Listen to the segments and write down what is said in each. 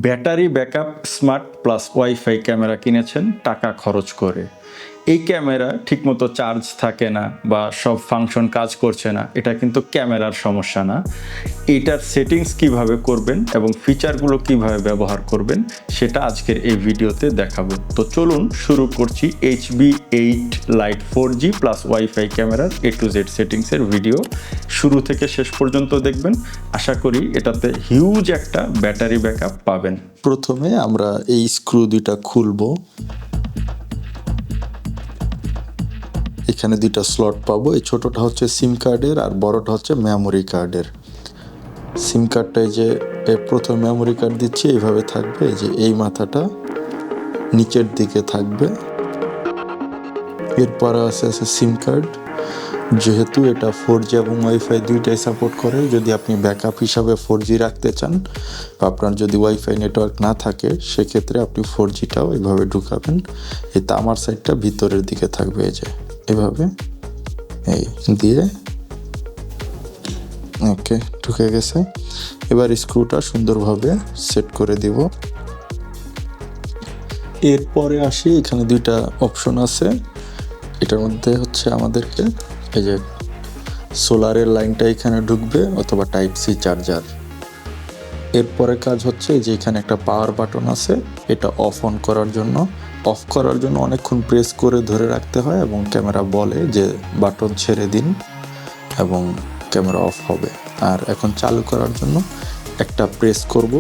Battery backup smart plus wifi camera কিনেছেন টাকা খরচ করে। এই ক্যামেরা ঠিকমতো চার্জ থাকে না বা সব ফাংশন কাজ করছে না, এটা কিন্তু ক্যামেরার সমস্যা না। এইটার সেটিংস কিভাবে করবেন এবং ফিচারগুলো কিভাবে ব্যবহার করবেন সেটা আজকের এই ভিডিওতে দেখাবো। তো চলুন শুরু করছি HB8 Lite 4G plus wifi ক্যামেরার A to Z সেটিংসের ভিডিও। শুরু থেকে শেষ পর্যন্ত দেখবেন, আশা করি এটাতে হিউজ একটা ব্যাটারি ব্যাকআপ পাবেন। প্রথমে আমরা এই স্ক্রু দুইটা খুলবো। এখানে দুইটা স্লট পাবো। এই ছোটটা হচ্ছে সিম কার্ডের আর বড়টা হচ্ছে মেমোরি কার্ডের। সিম কার্ডটায় যে প্রথম মেমোরি কার্ড দিচ্ছি এইভাবে থাকবে, যে এই মাথাটা নিচের দিকে থাকবে। এরপর আছে সিম কার্ড। যেহেতু এটা 4G এবং ওয়াইফাই দুইটাই সাপোর্ট করে, যদি আপনি ব্যাকআপ হিসাবে 4G রাখতে চান বা আপনার যদি ওয়াইফাই নেটওয়ার্ক না থাকে সেক্ষেত্রে আপনি 4Gটাও এইভাবে ঢুকাবেন। এই তামার সাইডটা ভিতরের দিকে থাকবে, এই যে এভাবে এই দিয়ে ওকে ঢুকে গেছে। এবার স্ক্রুটা সুন্দরভাবে সেট করে দিব। এরপরে আসি, এখানে দুইটা অপশন আছে। এটার মধ্যে হচ্ছে আমাদেরকে এই যে সোলারের লাইনটা এখানে ঢুকবে অথবা টাইপ সি চার্জার। এরপরে কাজ হচ্ছে যে এখানে একটা পাওয়ার বাটন আছে, এটা অফ অন করার জন্য। অফ করার জন্য অনেকক্ষণ প্রেস করে ধরে রাখতে হয় এবং ক্যামেরা বলে যে বাটন ছেড়ে দিন এবং ক্যামেরা অফ হবে। আর এখন চালু করার জন্য একটা প্রেস করব।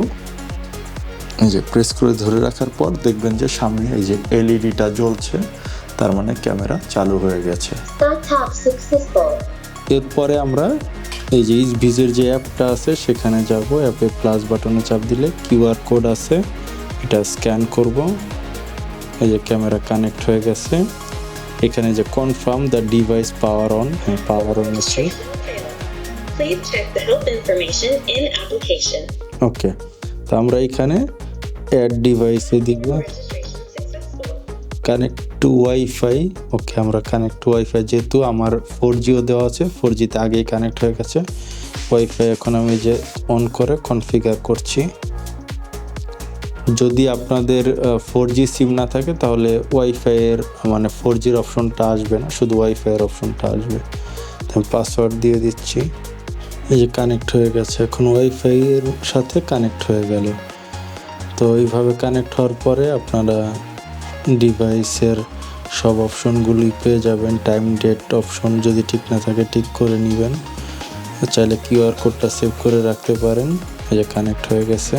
এই যে প্রেস করে ধরে রাখার পর দেখবেন যে সামনে এই যে এলইডিটা জ্বলছে, তার মানে ক্যামেরা চালু হয়ে গেছে। এরপরে আমরা এই যে ভিজের যে অ্যাপটা আছে সেখানে যাব। অ্যাপে প্লাস বাটনে চাপ দিলে কিউআর কোড আছে, এটা স্ক্যান করব। এই যে ক্যামেরা কানেক্ট হয়ে গেছে। এখানে যে confirm the device power on, হ্যাঁ পাওয়ার অন আছে। ওকে, তো আমরা এখানে অ্যাড ডিভাইসে দিব কানেক্ট টু ওয়াইফাই। ওকে, আমরা কানেক্ট টু ওয়াইফাই, যেহেতু আমার 4Gও দেওয়া আছে, 4Gতে আগেই কানেক্ট হয়ে গেছে। ওয়াইফাই এখন আমি যে অন করে কনফিগার করছি। যদি আপনাদের 4G সিম না থাকে তাহলে ওয়াইফাইয়ের মানে 4Gর অপশনটা আসবে না, শুধু ওয়াইফাইয়ের অপশনটা আসবে। আমি পাসওয়ার্ড দিয়ে দিচ্ছি। এই যে কানেক্ট হয়ে গেছে, এখন ওয়াইফাইয়ের সাথে কানেক্ট হয়ে গেল। তো এইভাবে কানেক্ট হওয়ার পরে আপনারা ডিভাইসের সব অপশনগুলি পেয়ে যাবেন। টাইম ডেট অপশন যদি ঠিক না থাকে ঠিক করে নেবেন। চাইলে কিউআর কোডটা সেভ করে রাখতে পারেন। এই যে কানেক্ট হয়ে গেছে।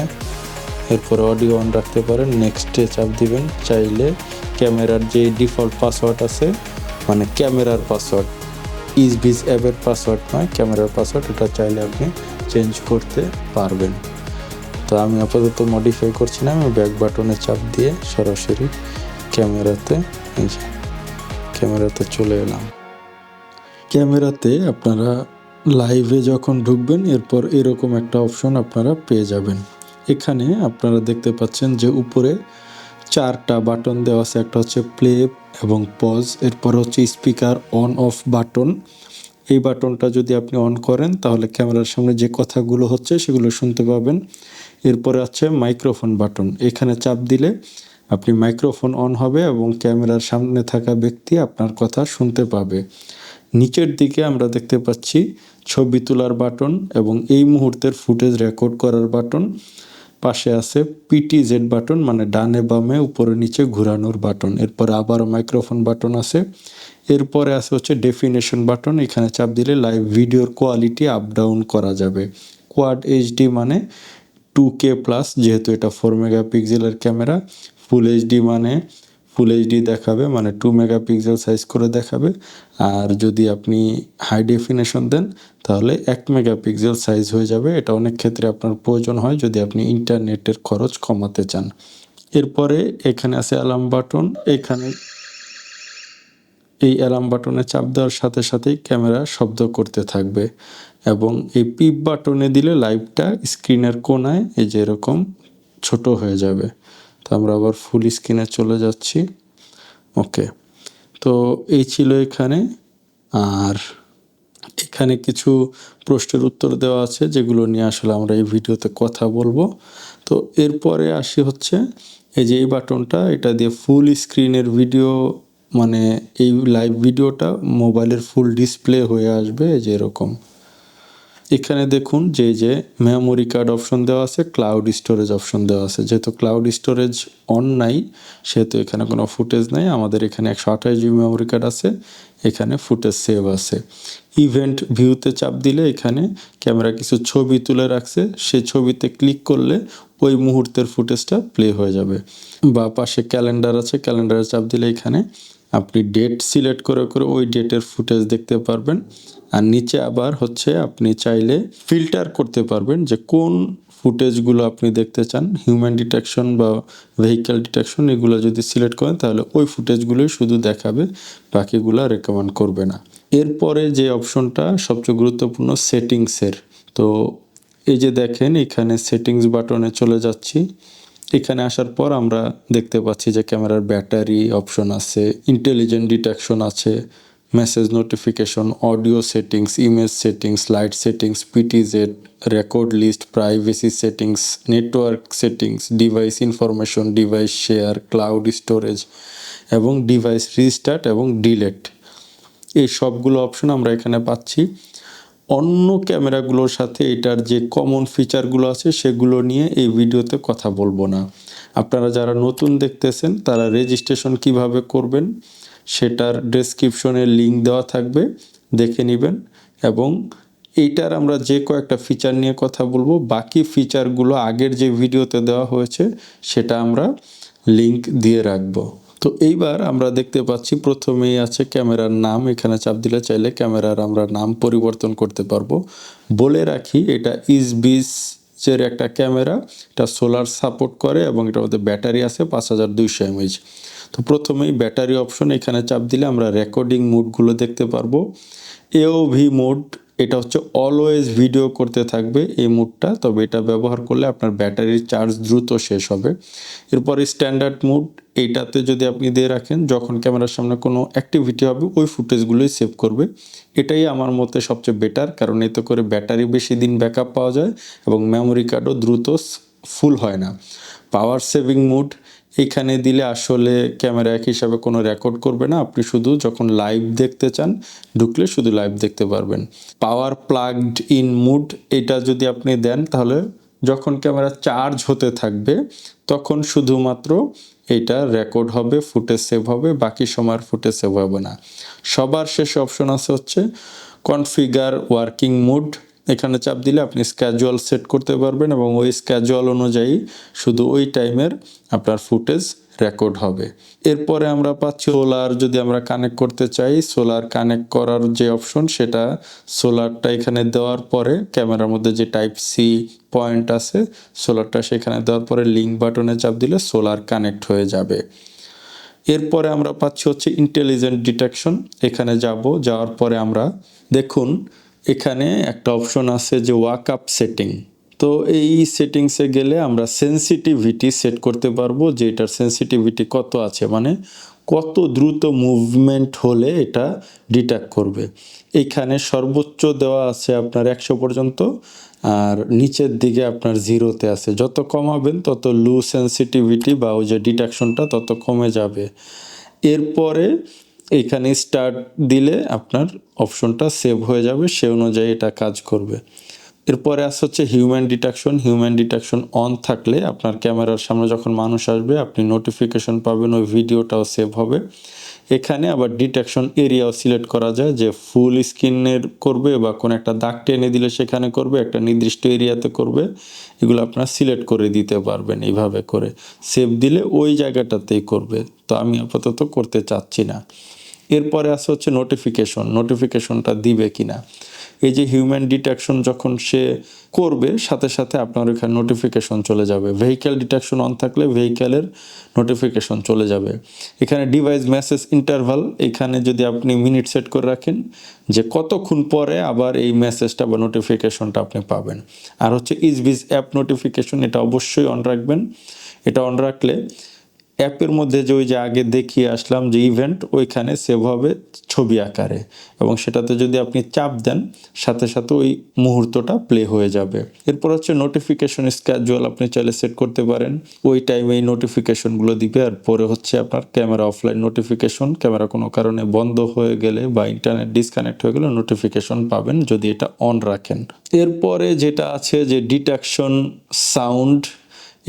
এরপরে অডিও অন রাখতে পারেন, নেক্সটে চাপ দিবেন। চাইলে ক্যামেরার যে ডিফল্ট পাসওয়ার্ড আছে, মানে ক্যামেরার পাসওয়ার্ড, ইজভিজ অ্যাপের পাসওয়ার্ড নয়, ক্যামেরার পাসওয়ার্ড, ওটা চাইলে আপনি চেঞ্জ করতে পারবেন। তো আমি আপাতত মডিফাই করছি না, আমি ব্যাক বাটনে চাপ দিয়ে সরাসরি ক্যামেরাতে এই যে ক্যামেরাতে চলে এলাম। ক্যামেরাতে আপনারা লাইভে যখন ঢুকবেন এরপর এরকম একটা অপশন আপনারা পেয়ে যাবেন। এখানে আপনারা দেখতে পাচ্ছেন যে উপরে 4টা বাটন দেওয়া আছে। একটা হচ্ছে প্লে এবং পজ, এরপর হচ্ছে স্পিকার অন অফ বাটন। এই বাটনটা যদি আপনি অন করেন তাহলে ক্যামেরার সামনে যে কথাগুলো হচ্ছে সেগুলো শুনতে পাবেন। এরপরে আছে মাইক্রোফোন বাটন, এখানে চাপ দিলে আপনি মাইক্রোফোন অন হবে এবং ক্যামেরার সামনে থাকা ব্যক্তি আপনার কথা শুনতে পাবে। নিচের দিকে আমরা দেখতে পাচ্ছি ছবি তোলার বাটন এবং এই মুহূর্তের ফুটেজ রেকর্ড করার বাটন। পাশে আছে PTZ বাটন, মানে ডানে বামে উপরে নিচে ঘোরানোর বাটন। এরপরে আবারও মাইক্রোফোন বাটন আছে। এরপরে আছে হচ্ছে ডেফিনেশন বাটন, এখানে চাপ দিলে লাইভ ভিডিওর কোয়ালিটি আপ ডাউন করা যাবে। কোয়াড HD মানে 2K প্লাস, যেহেতু এটা 4 মেগাপিক্সেলের ক্যামেরা। ফুল এইচডি মানে ফুল এইচডি দেখাবে, মানে 2 মেগাপিক্সেল সাইজ করে দেখাবে। আর যদি আপনি হাই ডেফিনেশন দেন তাহলে 1 মেগাপিক্সেল সাইজ হয়ে যাবে। এটা অনেক ক্ষেত্রে আপনার প্রয়োজন হয় যদি আপনি ইন্টারনেটের খরচ কমাতে চান। এরপরে এখানে আছে অ্যালার্ম বাটন। এখানে এই অ্যালার্ম বাটনে চাপ দেওয়ার সাথে সাথেই ক্যামেরা শব্দ করতে থাকবে এবং এই পিপ বাটনে দিলে লাইভটা স্ক্রিনের কোণায় এই যে এরকম ছোট হয়ে যাবে। তো আমরা আবার ফুল স্ক্রিনে চলে যাচ্ছি। ওকে, তো এই ছিল এখানে। আর এখানে কিছু প্রশ্নের উত্তর দেওয়া আছে যেগুলো নিয়ে আসলে আমরা এই ভিডিওতে কথা বলবো। তো এরপরে আসি হচ্ছে এই যে এই বাটনটা, এটা দিয়ে ফুল স্ক্রিনের ভিডিও, মানে এই লাইভ ভিডিওটা মোবাইলের ফুল ডিসপ্লে হয়ে আসবে এই যে এরকম। এখানে দেখুন যে মেমোরি কার্ড অপশন দেওয়া আছে, ক্লাউড স্টোরেজ অপশন দেওয়া আছে। যেহেতু ক্লাউড স্টোরেজ অন নাই সেহেতু এখানে কোনো ফুটেজ নাই। আমাদের এখানে 128 জিবি মেমোরি কার্ড আছে, এখানে ফুটেজ সেভ আছে। ইভেন্ট ভিউতে চাপ দিলে এখানে ক্যামেরা কিছু ছবি তুলে রাখছে, সেই ছবিতে ক্লিক করলে ওই মুহূর্তের ফুটেজটা প্লে হয়ে যাবে। বা পাশে ক্যালেন্ডার আছে, ক্যালেন্ডারে চাপ দিলে এখানে আপনি ডেট সিলেক্ট করে করে ওই ডেটের ফুটেজ দেখতে পারবেন। আর নিচে আবার হচ্ছে আপনি চাইলে ফিল্টার করতে পারবেন যে কোন ফুটেজগুলো আপনি দেখতে চান। হিউম্যান ডিটেকশন বা ভেহিক্যাল ডিটেকশন এগুলো যদি সিলেক্ট করেন তাহলে ওই ফুটেজগুলোই শুধু দেখাবে, বাকিগুলো রেকমেন্ড করবে না। এরপরে যে অপশনটা সবচেয়ে গুরুত্বপূর্ণ সেটিংসের, তো এই যে দেখেন এখানে সেটিংস বাটনে চলে যাচ্ছি। এখানে আসার পর আমরা দেখতে পাচ্ছি যে ক্যামেরার ব্যাটারি অপশন আছে, ইন্টেলিজেন্ট ডিটেকশন আছে, message notification, audio settings, image settings, light settings, PTZ, record list, privacy settings, network settings, device information, device share, cloud storage এবং ডিভাইস রিস্টার্ট এবং ডিলেট। এই সবগুলো অপশন আমরা এখানে পাচ্ছি। অন্য ক্যামেরাগুলোর সাথে এটার যে কমন ফিচারগুলো আছে সেগুলো নিয়ে এই ভিডিওতে কথা বলবো না। আপনারা যারা নতুন দেখতেছেন তারা রেজিস্ট্রেশন কিভাবে করবেন সেটার ডেসক্রিপশনে লিঙ্ক দেওয়া থাকবে, দেখে নেবেন। এবং এইটার আমরা যে কয়েকটা ফিচার নিয়ে কথা বলবো, বাকি ফিচারগুলো আগের যে ভিডিওতে দেওয়া হয়েছে সেটা আমরা লিঙ্ক দিয়ে রাখবো। তো এইবার আমরা দেখতে পাচ্ছি প্রথমেই আছে ক্যামেরার নাম, এখানে চাপ দিলে চাইলে ক্যামেরার আমরা নাম পরিবর্তন করতে পারবো। বলে রাখি এটা ইসবিসের একটা ক্যামেরা, এটা সোলার সাপোর্ট করে এবং এটার মধ্যে ব্যাটারি আছে 5200 mAh। তো প্রথমেই ব্যাটারি অপশন, এখানে চাপ দিলে আমরা রেকর্ডিং মোডগুলো দেখতে পারবো। এওভি মোড, এটা হচ্ছে অলওয়েজ ভিডিও করতে থাকবে এই মোডটা, তবে এটা ব্যবহার করলে আপনার ব্যাটারির চার্জ দ্রুত শেষ হবে। এরপরে স্ট্যান্ডার্ড মোড, এইটাতে যদি আপনি দিয়ে রাখেন যখন ক্যামেরার সামনে কোনো অ্যাক্টিভিটি হবে ওই ফুটেজগুলোই সেভ করবে। এটাই আমার মতে সবচেয়ে বেটার, কারণ এতে করে ব্যাটারি বেশি দিন ব্যাকআপ পাওয়া যায় এবং মেমোরি কার্ডও দ্রুত ফুল হয় না। পাওয়ার সেভিং মোড, এখানে দিলে আসলে ক্যামেরা এক হিসাবে কোনো রেকর্ড করবে না, আপনি শুধু যখন লাইভ দেখতে চান ঢুকলে শুধু লাইভ দেখতে পারবেন। পাওয়ার প্লাগড ইন মোড, এটা যদি আপনি দেন তাহলে যখন ক্যামেরা চার্জ হতে থাকবে তখন শুধুমাত্র এটা রেকর্ড হবে, ফুটেজ সেভ হবে, বাকি সময়ের ফুটেজ সেভ হবে না। সবার শেষে অপশন আছে হচ্ছে কনফিগার ওয়ার্কিং মোড, এখানে চাপ দিলে আপনি স্ক্যাজুয়াল সেট করতে পারবেন এবং ওই স্ক্যাজুয়াল অনুযায়ী শুধু ওই টাইমের আপনার ফুটেজ রেকর্ড হবে। এরপরে আমরা পাচ্ছি সোলার, যদি আমরা কানেক্ট করতে চাই সোলার কানেক্ট করার যে অপশন সেটা সোলারটা এখানে দেওয়ার পরে ক্যামেরার মধ্যে যে টাইপ সি পয়েন্ট আছে সোলারটা সেখানে দেওয়ার পরে লিঙ্ক বাটনে চাপ দিলে সোলার কানেক্ট হয়ে যাবে। এরপরে আমরা পাচ্ছি হচ্ছে ইন্টেলিজেন্ট ডিটেকশন, এখানে যাওয়ার পরে আমরা দেখুন এখানে একটা অপশন আছে যে ওয়াক আপ সেটিং। তো এই সেটিংসে গেলে আমরা সেন্সিটিভিটি সেট করতে পারবো যে এটার সেন্সিটিভিটি কত আছে, মানে কত দ্রুত মুভমেন্ট হলে এটা ডিটেক্ট করবে। এখানে সর্বোচ্চ দেওয়া আছে আপনার 100 পর্যন্ত আর নিচের দিকে আপনার 0-তে আছে। যত কমাবেন তত লো সেন্সিটিভিটি বা ওই যে ডিটেকশনটা তত কমে যাবে। এরপরে এখানে স্টার্ট দিলে আপনার অপশনটা সেভ হয়ে যাবে, সে অনুযায়ী এটা কাজ করবে। এরপরে আসছে হচ্ছে human detection. Human detection on থাকলে আপনার ক্যামেরার সামনে যখন মানুষ আসবে আপনি নোটিফিকেশন পাবেন, ওই ভিডিওটাও সেভ হবে। এখানে আবার ডিটেকশন এরিয়াও সিলেক্ট করা যায় যে ফুল স্ক্রিনের করবে বা কোনো একটা দাগ টেনে দিলে সেখানে করবে, একটা নির্দিষ্ট এরিয়াতে করবে, এগুলো আপনারা সিলেক্ট করে দিতে পারবেন। এইভাবে করে সেভ দিলে ওই জায়গাটাতেই করবে, তো আমি আপাতত করতে চাচ্ছি না। এরপরে আসে হচ্ছে নোটিফিকেশনটা দিবে কিনা। এই যে হিউম্যান ডিটেকশন যখন সে করবে সাথে সাথে আপনার ওইখানে নোটিফিকেশন চলে যাবে। ভেহিক্যাল ডিটেকশন অন থাকলে ভেহিক্যালের নোটিফিকেশন চলে যাবে। এখানে ডিভাইস মেসেজ ইন্টারভাল, এখানে যদি আপনি মিনিট সেট করে রাখেন যে কতক্ষণ পরে আবার এই মেসেজটা বা নোটিফিকেশনটা আপনি পাবেন। আর হচ্ছে ইসবিস অ্যাপ নোটিফিকেশন, এটা অবশ্যই অন রাখবেন। এটা অন রাখলে অ্যাপের মধ্যে যে ওই যে আগে দেখিয়ে আসলাম যে ইভেন্ট, ওইখানে সেভ হবে ছবি আকারে, এবং সেটাতে যদি আপনি চাপ দেন সাথে সাথে ওই মুহূর্তটা প্লে হয়ে যাবে। এরপর হচ্ছে নোটিফিকেশন স্ক্যাজুয়াল, আপনি চাইলে সেট করতে পারেন, ওই টাইমে এই নোটিফিকেশনগুলো দিবে। আর পরে হচ্ছে আপনার ক্যামেরা অফলাইন নোটিফিকেশন, ক্যামেরা কোনো কারণে বন্ধ হয়ে গেলে বা ইন্টারনেট ডিসকানেক্ট হয়ে গেলে নোটিফিকেশন পাবেন যদি এটা অন রাখেন। এরপরে যেটা আছে যে ডিটেকশন সাউন্ড,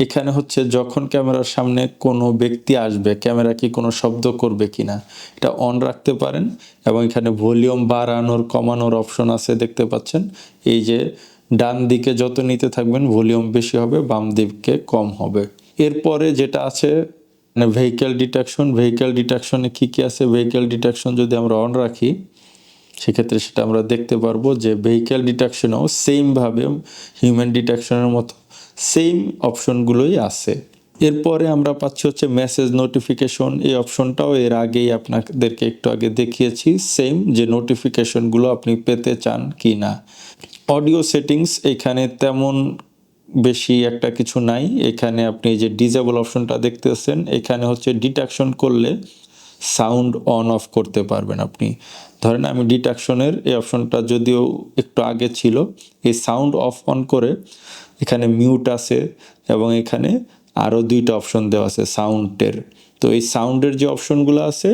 এখানে হচ্ছে যখন ক্যামেরার সামনে কোনো ব্যক্তি আসবে ক্যামেরা কি কোনো শব্দ করবে কিনা এটা অন রাখতে পারেন, এবং এখানে ভলিউম বাড়ানোর কমানোর অপশন আছে দেখতে পাচ্ছেন। এই যে ডান দিকে যত নিতে থাকবেন ভলিউম বেশি হবে, বাম দিকে কম হবে। এরপরে যেটা আছে ভেহিক্যাল ডিটেকশন, ভেহিক্যাল ডিটেকশনে কী কী আছে, ভেহিক্যাল ডিটেকশন যদি আমরা অন রাখি সেক্ষেত্রে সেটা আমরা দেখতে পারবো যে ভেহিক্যাল ডিটেকশনেও সেমভাবে হিউম্যান ডিটেকশনের মতো সেম অপশনগুলোই আছে। এরপরে আমরা পাচ্ছি হচ্ছে মেসেজ নোটিফিকেশন, এই অপশনটাও এর আগেই আপনাদেরকে একটু আগে দেখিয়েছি, সেম যে নোটিফিকেশনগুলো আপনি পেতে চান কি না। অডিও সেটিংস, এখানে তেমন বেশি একটা কিছু নাই। এখানে আপনি যে ডিজেবল অপশনটা দেখতেছেন, এখানে হচ্ছে ডিটেকশন করলে সাউন্ড অন অফ করতে পারবেন আপনি। ধরেন আমি ডিটেকশনের এই অপশনটা যদিও একটু আগে ছিল, এই সাউন্ড অফ অন করে এখানে মিউট আছে এবং এখানে আরও দুইটা অপশন দেওয়া আছে সাউন্ডের। তো এই সাউন্ডের যে অপশনগুলো আছে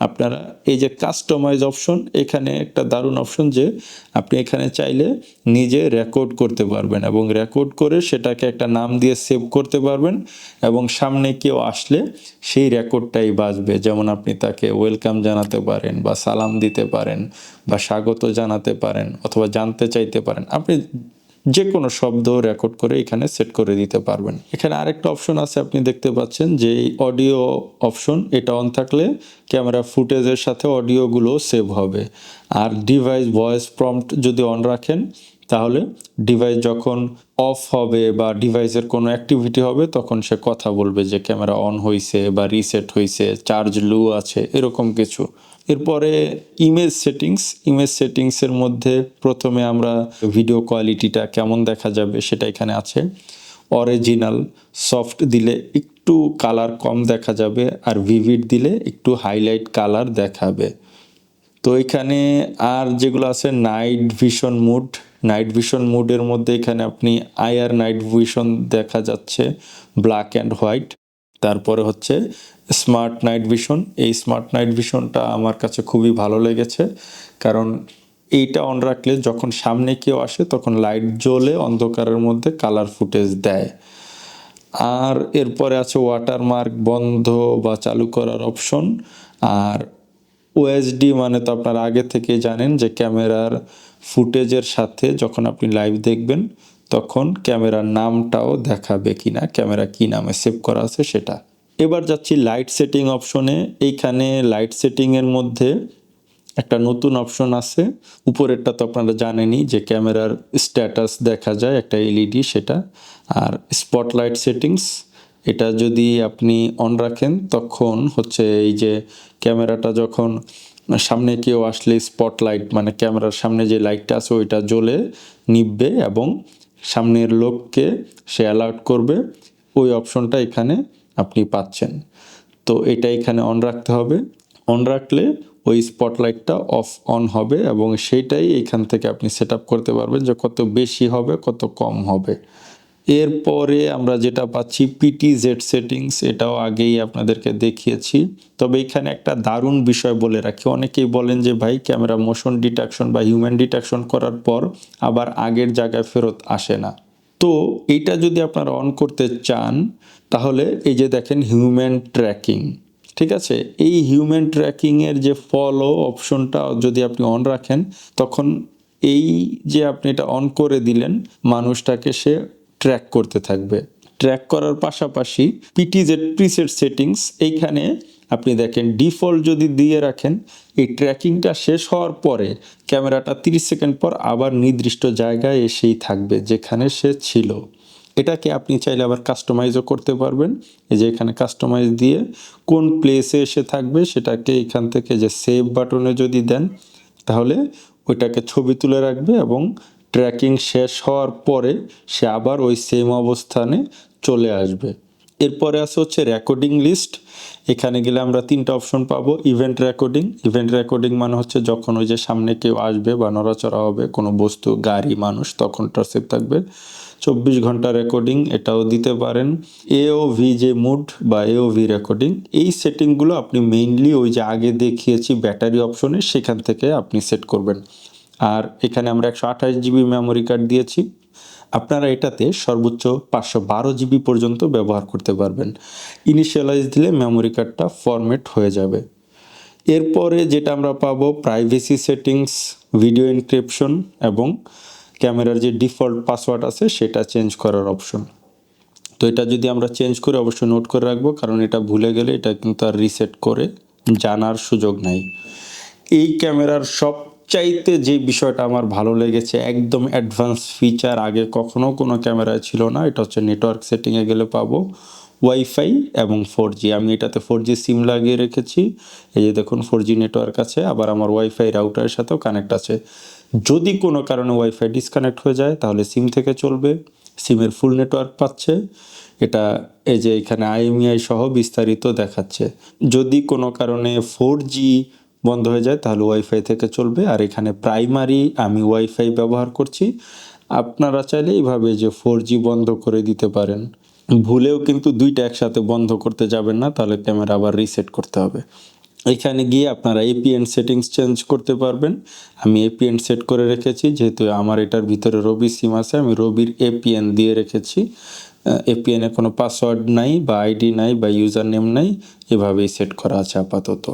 আপনারা এই যে কাস্টমাইজ অপশন, এখানে একটা দারুণ অপশন যে আপনি এখানে চাইলে নিজে রেকর্ড করতে পারবেন এবং রেকর্ড করে সেটাকে একটা নাম দিয়ে সেভ করতে পারবেন, এবং সামনে কেউ আসলে সেই রেকর্ডটাই বাজবে। যেমন আপনি তাকে ওয়েলকাম জানাতে পারেন বা সালাম দিতে পারেন বা স্বাগত জানাতে পারেন অথবা জানতে চাইতে পারেন, আপনি যে কোনো শব্দ রেকর্ড করে এখানে সেট করে দিতে পারবেন। এখানে আরেকটা অপশন আছে আপনি দেখতে পাচ্ছেন যে অডিও অপশন, এটা অন থাকলে ক্যামেরা ফুটেজের সাথে অডিওগুলো সেভ হবে। আর ডিভাইস ভয়েস প্রম্পট যদি অন রাখেন তাহলে ডিভাইস যখন অফ হবে বা ডিভাইসের কোনো অ্যাক্টিভিটি হবে তখন সে কথা বলবে যে ক্যামেরা অন হয়েছে বা রিসেট হয়েছে, চার্জ লো আছে, এরকম কিছু। এরপরে ইমেজ সেটিংস, ইমেজ সেটিংসের মধ্যে প্রথমে আমরা ভিডিও কোয়ালিটিটা কেমন দেখা যাবে সেটা এখানে আছে। অরিজিনাল সফট দিলে একটু কালার কম দেখা যাবে, আর ভিভিড দিলে একটু হাইলাইট কালার দেখাবে। তো এখানে আর যেগুলো আছে night vision mode, night vision মুডের মধ্যে এখানে আপনি আইআর নাইট ভিশন দেখা যাচ্ছে, ব্ল্যাক অ্যান্ড হোয়াইট। তারপরে হচ্ছে স্মার্ট নাইট ভিশন, এই স্মার্ট নাইট ভিশনটা আমার কাছে খুবই ভালো লেগেছে, কারণ এইটা অন রাখলে যখন সামনে কেউ আসে তখন লাইট জ্বলে অন্ধকারের মধ্যে কালার ফুটেজ দেয়। আর এরপরে আছে ওয়াটারমার্ক বন্ধ বা চালু করার অপশন। আর ওএসডি মানে তো আপনারা আগে থেকে জানেন যে ক্যামেরার ফুটেজের সাথে যখন আপনি লাইভ দেখবেন তখন ক্যামেরার নামটাও দেখাবে কিনা, ক্যামেরা কি নামে সেভ করা আছে সেটা। এবার যাচ্ছি লাইট সেটিং অপশনে। এইখানে লাইট সেটিংয়ের মধ্যে একটা নতুন অপশন আছে, উপরেরটা তো আপনারা জানেনই যে ক্যামেরার স্ট্যাটাস দেখা যায় একটা এলইডি সেটা। আর স্পটলাইট সেটিংস, এটা যদি আপনি অন রাখেন তখন হচ্ছে এই যে ক্যামেরাটা যখন সামনে কেউ আসলে স্পটলাইট মানে ক্যামেরার সামনে যে লাইটটা আছে ওইটা জ্বলে নিভবে এবং সামনের লোককে সে অ্যালার্ট করবে, ওই অপশনটা এখানে আপনি পাচ্ছেন। তো এটা এখানে অন রাখতে হবে, অন রাখলে ওই স্পটলাইটটা অফ অন হবে এবং সেইটাই এখান থেকে আপনি সেট আপ করতে পারবেন যে কত বেশি হবে কত কম হবে। এরপরে আমরা যেটা পাচ্ছি পিটিজেড সেটিংস, এটাও আগেই আপনাদেরকে দেখিয়েছি। তবে এখানে একটা দারুণ বিষয় বলে রাখি, অনেকেই বলেন যে ভাই ক্যামেরা মোশন ডিটেকশন বা হিউম্যান ডিটেকশন করার পর আবার আগের জায়গায় ফেরত আসে না। তো এইটা যদি আপনারা অন করতে চান তাহলে এই যে দেখেন হিউম্যান ট্র্যাকিং, ঠিক আছে, এই হিউম্যান ট্র্যাকিংয়ের যে ফলো অপশনটা যদি আপনি অন রাখেন তখন এই যে আপনি এটা অন করে দিলেন মানুষটাকে সে ট্র্যাক করতে থাকবে। ট্র্যাক করার পাশাপাশি পিটিজেড প্রিসেট সেটিংস, এইখানে আপনি দেখেন ডিফল্ট যদি দিয়ে রাখেন এই ট্র্যাকিংটা শেষ হওয়ার পরে ক্যামেরাটা 30 সেকেন্ড পর আবার নির্দিষ্ট জায়গায় এসেই থাকবে যেখানে সে ছিল। এটাকে আপনি চাইলে আবার কাস্টমাইজও করতে পারবেন, এই যে এখানে কাস্টমাইজ দিয়ে কোন প্লেসে এসে থাকবে সেটাকে এখান থেকে যে সেভ বাটনে যদি দেন তাহলে ওইটাকে ছবি তুলে রাখবে এবং ট্র্যাকিং শেষ হওয়ার পরে সে আবার ওই সেম অবস্থানে চলে আসবে। এরপরে আছে হচ্ছে রেকর্ডিং লিস্ট। এখানে গেলে আমরা 3টা অপশন পাবো। ইভেন্ট রেকর্ডিং মানে হচ্ছে যখন ওই যে সামনে কেউ আসবে বা নড়াচড়া হবে কোনো বস্তু, গাড়ি, মানুষ, তখনটা সেভ থাকবে। 24 ঘন্টা রেকর্ডিং, এটাও দিতে পারেন। এওভি যে মুড বা এওভি রেকর্ডিং, এই সেটিংগুলো আপনি মেইনলি ওই যে আগে দেখিয়েছি ব্যাটারি অপশনে, সেখান থেকে আপনি সেট করবেন। আর এখানে আমরা 128 জিবি মেমোরি কার্ড দিয়েছি। আপনারা এটাতে সর্বোচ্চ 512 জিবি পর্যন্ত ব্যবহার করতে পারবেন। ইনিশিয়ালাইজ দিলে মেমোরি কার্ডটা ফরম্যাট হয়ে যাবে। এরপরে যেটা আমরা পাবো প্রাইভেসি সেটিংস, ভিডিও এনক্রিপশন এবং ক্যামেরার যে ডিফল্ট পাসওয়ার্ড আছে সেটা চেঞ্জ করার অপশন। তো এটা যদি আমরা চেঞ্জ করে অবশ্যই নোট করে রাখবো, কারণ এটা ভুলে গেলে এটা কিন্তু আর রিসেট করে জানার সুযোগ নাই। এই ক্যামেরার সবচাইতে যে বিষয়টা আমার ভালো লেগেছে, একদম অ্যাডভান্স ফিচার, আগে কখনো কোনো ক্যামেরায় ছিল না, এটা হচ্ছে নেটওয়ার্ক সেটিংয়ে গেলে পাবো ওয়াইফাই এবং 4G। আমি এটাতে 4G সিম লাগিয়ে রেখেছি, এই যে দেখুন 4G নেটওয়ার্ক আছে, আবার আমার ওয়াইফাই রাউটারের সাথেও কানেক্ট আছে। যদি কোনো কারণে ওয়াইফাই ডিসকানেক্ট হয়ে যায় তাহলে সিম থেকে চলবে, সিমের ফুল নেটওয়ার্ক পাচ্ছে। এটা এই যে এখানে IMEI সহ বিস্তারিত দেখাচ্ছে। যদি কোনো কারণে 4G বন্ধ হয়ে যায় তাহলে ওয়াইফাই থেকে চলবে। আর এখানে প্রাইমারি আমি ওয়াইফাই ব্যবহার করছি, আপনারা চাইলে এইভাবে যে 4G বন্ধ করে দিতে পারেন। ভুলেও কিন্তু দুইটা একসাথে বন্ধ করতে যাবেন না, তাহলে ক্যামেরা আবার রিসেট করতে হবে। এখানে গিয়ে আপনারা APN সেটিংস চেঞ্জ করতে পারবেন। আমি APN সেট করে রেখেছি, যেহেতু আমার এটার ভিতরে রবি সিম আছে, আমি রবির APN দিয়ে রেখেছি। APN-এ কোনো পাসওয়ার্ড নাই বা আইডি নাই বা ইউজার নেম নাই, এভাবেই সেট করা আছে আপাতত।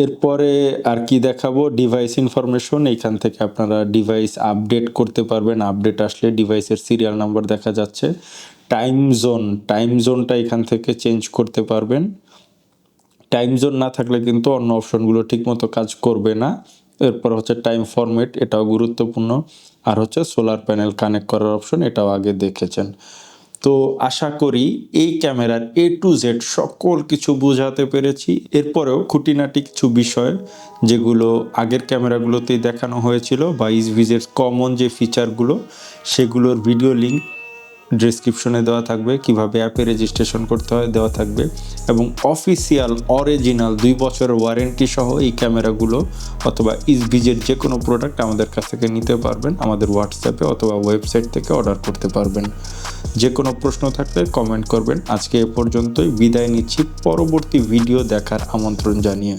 এরপরে আর কি দেখাবো, ডিভাইস ইনফরমেশন। এইখান থেকে আপনারা ডিভাইস আপডেট করতে পারবেন, আপডেট আসলে ডিভাইসের সিরিয়াল নাম্বার দেখা যাচ্ছে। টাইম জোনটা এখান থেকে চেঞ্জ করতে পারবেন। টাইম জোন না থাকলে কিন্তু অন্য অপশনগুলো ঠিকমতো কাজ করবে না। এরপর হচ্ছে টাইম ফরম্যাট, এটাও গুরুত্বপূর্ণ। আর হচ্ছে সোলার প্যানেল কানেক্ট করার অপশন, এটাও আগে দেখেছেন। তো আশা করি এই ক্যামেরার A to Z সকল কিছু বোঝাতে পেরেছি। এরপরেও খুঁটিনাটি কিছু বিষয় যেগুলো আগের ক্যামেরাগুলোতেই দেখানো হয়েছিল বা ইসভিজের কমন যে ফিচারগুলো, সেগুলোর ভিডিও লিঙ্ক ডেসক্রিপশনে দেওয়া থাকবে, কিভাবে অ্যাপে রেজিস্ট্রেশন করতে হয় দেওয়া থাকবে, এবং অফিসিয়াল অরিজিনাল 2 বছরের ওয়ারেন্টি সহ এই ক্যামেরাগুলো অথবা ইসভিজের যে কোনো প্রোডাক্ট আমাদের কাছ থেকে নিতে পারবেন, আমাদের হোয়াটসঅ্যাপে অথবা ওয়েবসাইট থেকে অর্ডার করতে পারবেন। যে কোনো প্রশ্ন থাকলে কমেন্ট করবেন। আজকে এ পর্যন্তই, বিদায় নিচ্ছি, পরবর্তী ভিডিও দেখার আমন্ত্রণ জানিয়ে।